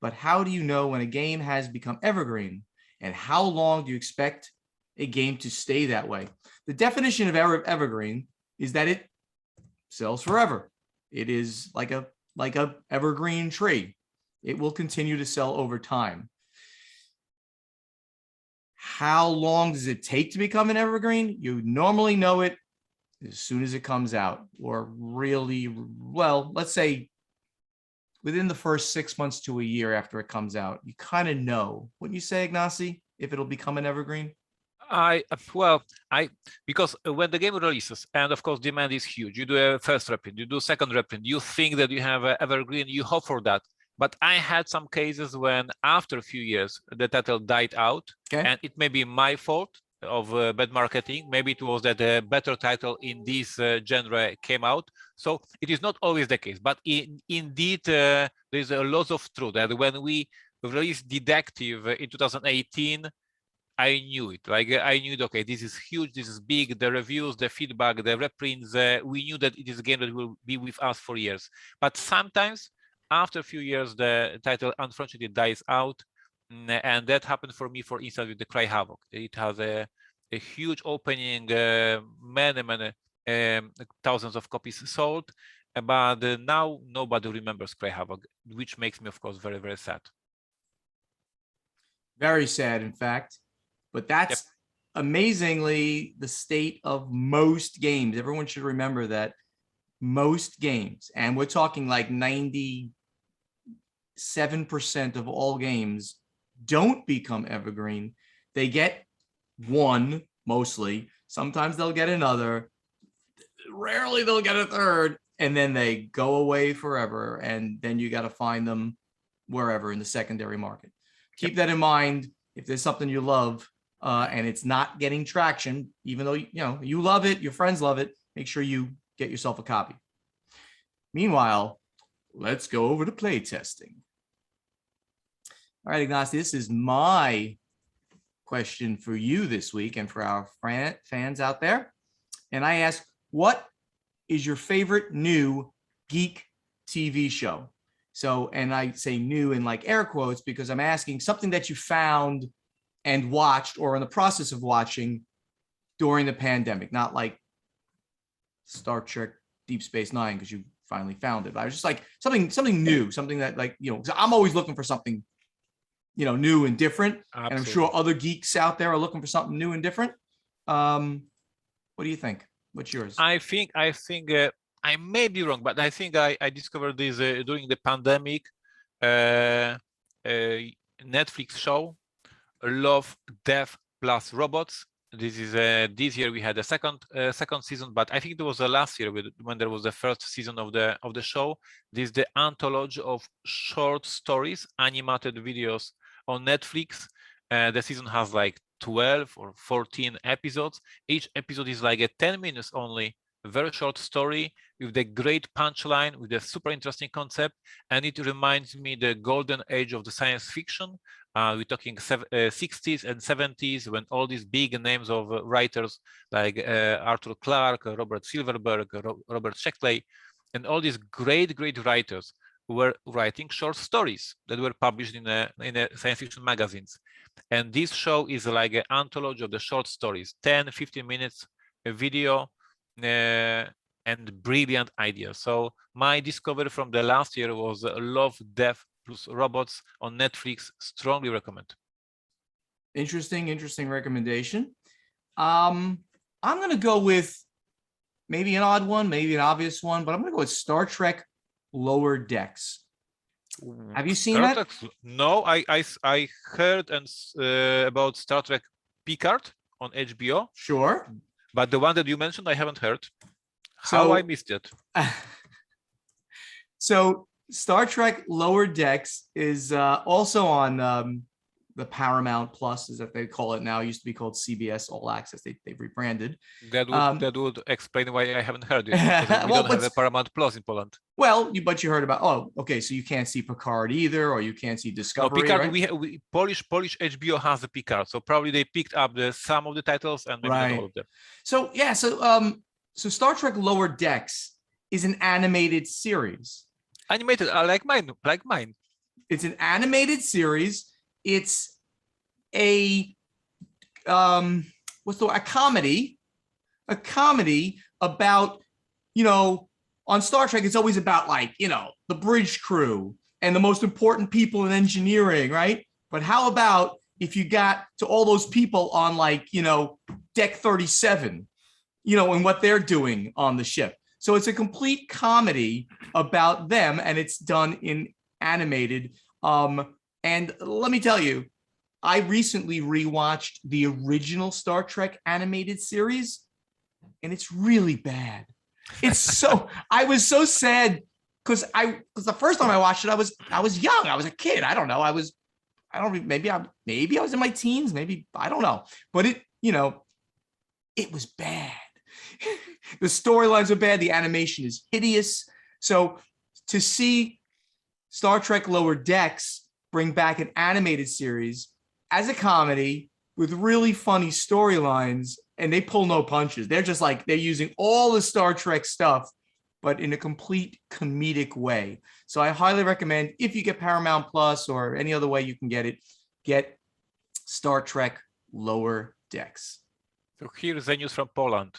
but how do you know when a game has become evergreen, and how long do you expect a game to stay that way? The definition of evergreen is that it sells forever. It is like a evergreen tree. It will continue to sell over time. How long does it take to become an evergreen? You normally know it as soon as it comes out, or really, well, let's say within the first 6 months to a year after it comes out, you kind of know, wouldn't you say, Ignacy, if it'll become an evergreen? I because when the game releases, and of course demand is huge, you do a first reprint, you do second reprint, you think that you have an evergreen, you hope for that. But I had some cases when after a few years the title died out, and it may be my fault of bad marketing. Maybe it was that a better title in this genre came out. So it is not always the case, but indeed there is a lot of truth that when we released Detective in 2018, I knew it. Like I knew, okay, this is huge, this is big. The reviews, the feedback, the reprints, we knew that it is a game that will be with us for years. But sometimes, after a few years, the title unfortunately dies out, and that happened for me, for instance, with the Cry Havoc. It has a huge opening, many thousands of copies sold, but now nobody remembers Cry Havoc, which makes me, of course, very sad. Very sad, in fact. But that's amazingly the state of most games. Everyone should remember that most games, and we're talking like 97% of all games, don't become evergreen. They get one, mostly. Sometimes they'll get another. Rarely they'll get a third, and then they go away forever. And then you got to find them wherever in the secondary market. Keep that in mind. If there's something you love, and it's not getting traction, even though you love it, your friends love it, make sure you get yourself a copy. Meanwhile, let's go over to play testing. All right, Ignacy, this is my question for you this week and for our fans out there. And I ask, what is your favorite new geek TV show? So, and I say new in like air quotes because I'm asking something that you found and watched or in the process of watching during the pandemic, not like Star Trek Deep Space Nine because you finally found it. But I was just like something new, something that I'm always looking for something, new and different. Absolutely. And I'm sure other geeks out there are looking for something new and different. What do you think? What's yours? I think I may be wrong, but I think I discovered this during the pandemic. Netflix show, Love, Death Plus Robots. This is this year we had a second season, but I think it was last year when there was the first season of the show. This is the anthology of short stories, animated videos on Netflix. The season has like 12 or 14 episodes. Each episode is like a 10 minutes only, very short story with the great punchline, with a super interesting concept, and it reminds me the golden age of the science fiction. We're talking 60s and 70s when all these big names of writers like Arthur Clarke, Robert Silverberg, Robert Sheckley, and all these great writers who were writing short stories that were published in a science fiction magazines. And this show is like an anthology of the short stories, 10-15 minutes a video, and brilliant ideas. So my discovery from the last year was Love, Death Plus Robots on Netflix. Strongly recommend. Interesting recommendation. I'm going to go with maybe an odd one, maybe an obvious one, but I'm going to go with Star Trek Lower Decks. Have you seen that? No, I heard about Star Trek Picard on HBO. Sure. But the one that you mentioned, I haven't heard. How I missed it? So Star Trek Lower Decks is also on the Paramount Plus, is that they call it now. It used to be called CBS All Access. They've rebranded. That would explain why I haven't heard it. We don't have a Paramount Plus in Poland. Well, but you heard about. Oh, okay. So you can't see Picard either, or you can't see Discovery. No, Picard. Right? We Polish HBO has the Picard, so probably they picked up some of the titles and maybe not all of them. So yeah, so Star Trek Lower Decks is an animated series. Animated, like mine. It's an animated series. It's a comedy about, on Star Trek, it's always about the bridge crew and the most important people in engineering, right? But how about if you got to all those people on deck 37, and what they're doing on the ship. So it's a complete comedy about them, and it's done in animated. And let me tell you, I recently rewatched the original Star Trek animated series, and it's really bad. It's so I was so sad because the first time I watched it, I was young. I was a kid. I don't know. Maybe I was in my teens, maybe I don't know. But it was bad. The storylines are bad. The animation is hideous. So to see Star Trek Lower Decks bring back an animated series as a comedy with really funny storylines, and they pull no punches. They're just like, they're using all the Star Trek stuff, but in a complete comedic way. So I highly recommend, if you get Paramount Plus or any other way you can get it, get Star Trek Lower Decks. So here's the news from Poland.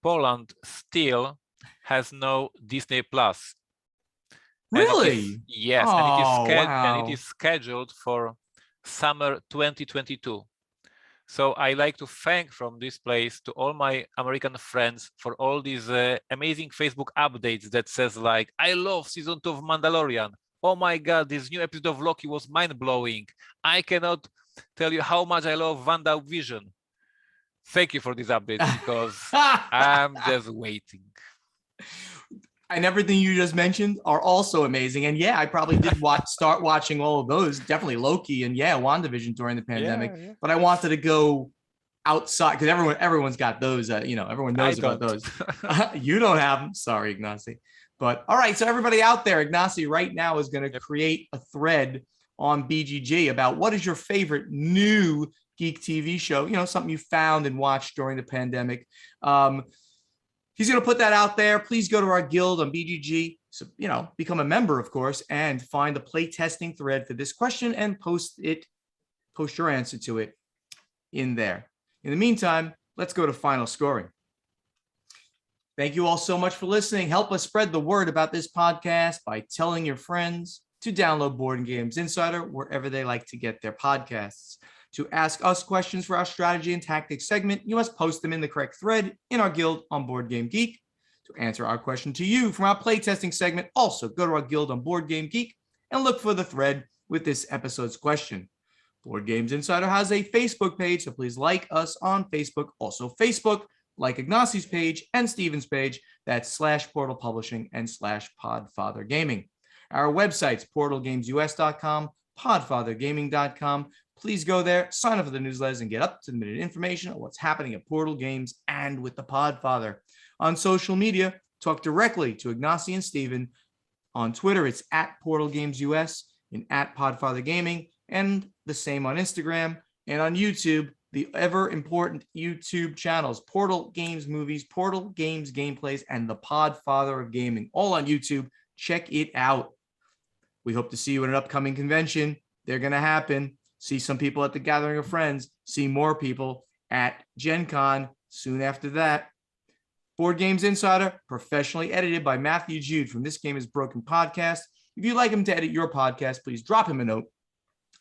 Poland still has no Disney Plus. Really? Yes, Oh, and it is scheduled for summer 2022. So I like to thank from this place to all my American friends for all these amazing Facebook updates that says like, I love season 2 of Mandalorian. Oh my God, this new episode of Loki was mind-blowing. I cannot tell you how much I love WandaVision. Thank you for these updates because I'm just waiting. And everything you just mentioned are also amazing. And yeah, I probably did start watching all of those. Definitely Loki and WandaVision during the pandemic. Yeah. But I wanted to go outside because everyone's got those. Everyone knows about those. You don't have them. Sorry, Ignacy. But all right, so everybody out there, Ignacy right now is going to create a thread on BGG about what is your favorite new geek TV show. Something you found and watched during the pandemic. He's going to put that out there. Please go to our guild on BGG. So, become a member, of course, and find the playtesting thread for this question and post your answer to it in there. In the meantime, let's go to final scoring. Thank you all so much for listening. Help us spread the word about this podcast by telling your friends to download Board Games Insider wherever they like to get their podcasts. To ask us questions for our strategy and tactics segment, you must post them in the correct thread in our guild on Board Game Geek. To answer our question to you from our playtesting segment, also go to our guild on Board Game Geek and look for the thread with this episode's question. Board Games Insider has a Facebook page, so please like us on Facebook. Also Facebook, like Ignacy's page and Steven's page, that's /Portal Publishing and /Podfather Gaming. Our websites, portalgamesus.com, podfathergaming.com. Please go there, sign up for the newsletters, and get up-to-the-minute information on what's happening at Portal Games and with the Podfather. On social media, talk directly to Ignacy and Steven. On Twitter, it's @PortalGamesUS and @PodfatherGaming, and the same on Instagram. And on YouTube, the ever-important YouTube channels, Portal Games Movies, Portal Games Gameplays, and the Podfather of Gaming, all on YouTube. Check it out. We hope to see you at an upcoming convention. They're going to happen. See some people at the Gathering of Friends. See more people at Gen Con soon after that. Board Games Insider, professionally edited by Matthew Jude from This Game is Broken podcast. If you'd like him to edit your podcast, please drop him a note,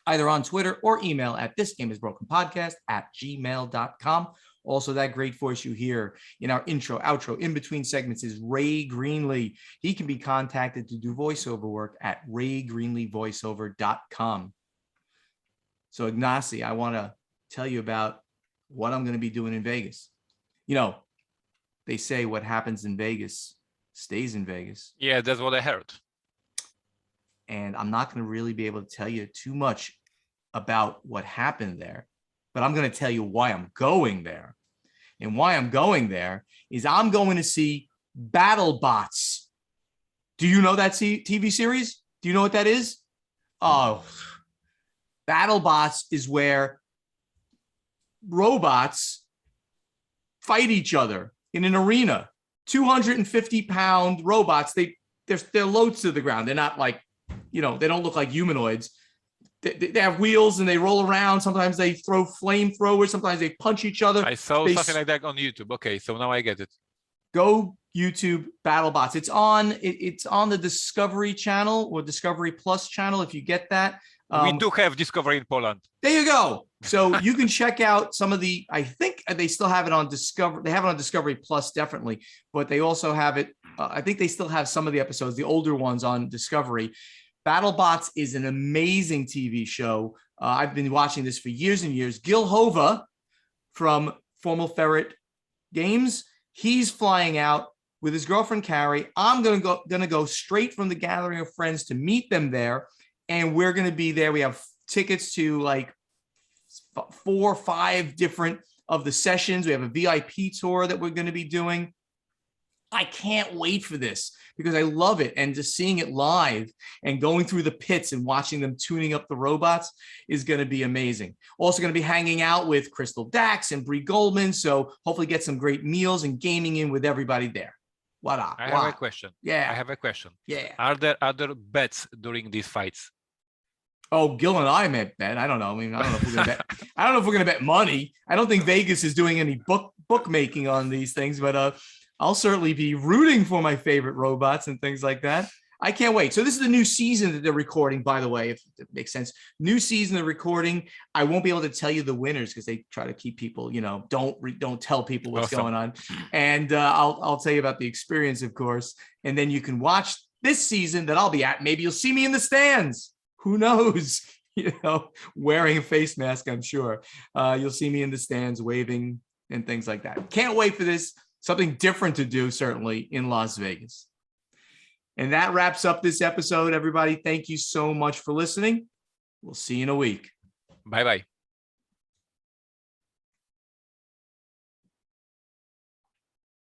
either on Twitter or email at thisgameisbrokenpodcast@gmail.com. Also, that great voice you hear in our intro, outro, in between segments is Ray Greenlee. He can be contacted to do voiceover work at raygreenleevoiceover.com. So, Ignacy, I want to tell you about what I'm going to be doing in Vegas. They say what happens in Vegas stays in Vegas. Yeah, that's what I heard. And I'm not going to really be able to tell you too much about what happened there, but I'm going to tell you why I'm going there. And why I'm going there is I'm going to see BattleBots. Do you know that TV series? Do you know what that is? Oh, BattleBots is where robots fight each other in an arena. 250-pound robots. They're loads to the ground. They're not like, they don't look like humanoids. They have wheels and they roll around. Sometimes they throw flamethrowers. Sometimes they punch each other. I saw something like that on YouTube. Okay, so now I get it. Go YouTube BattleBots. It's on the Discovery Channel or Discovery Plus channel if you get that. We do have Discovery in Poland. There you go. So you can check out some of the, I think they still have it on Discovery. They have it on Discovery Plus, definitely. But they also have it, I think they still have some of the episodes, the older ones on Discovery. BattleBots is an amazing TV show. I've been watching this for years and years. Gil Hova from Formal Ferret Games, he's flying out with his girlfriend Carrie. I'm gonna go straight from the gathering of friends to meet them there, and we're gonna be there. We have tickets to like 4 or 5 different of the sessions. We have a VIP tour that we're going to be doing. I can't wait for this because I love it, and just seeing it live and going through the pits and watching them tuning up the robots is going to be amazing. Also going to be hanging out with Crystal Dax and Bree Goldman, so hopefully get some great meals and gaming in with everybody there. I have a question. Yeah. I have a question. Yeah. Are there other bets during these fights? Oh, Gil and I may bet. I don't know. I mean, I don't know if we're gonna bet. I don't know if we're gonna bet money. I don't think Vegas is doing any bookmaking on these things, but I'll certainly be rooting for my favorite robots and things like that. I can't wait. So this is the new season that they're recording, by the way, if it makes sense. New season of recording. I won't be able to tell you the winners because they try to keep people, don't tell people what's going on. And I'll tell you about the experience, of course. And then you can watch this season that I'll be at. Maybe you'll see me in the stands. Who knows? Wearing a face mask, I'm sure. You'll see me in the stands waving and things like that. Can't wait for this. Something different to do, certainly, in Las Vegas. And that wraps up this episode, everybody. Thank you so much for listening. We'll see you in a week. Bye-bye.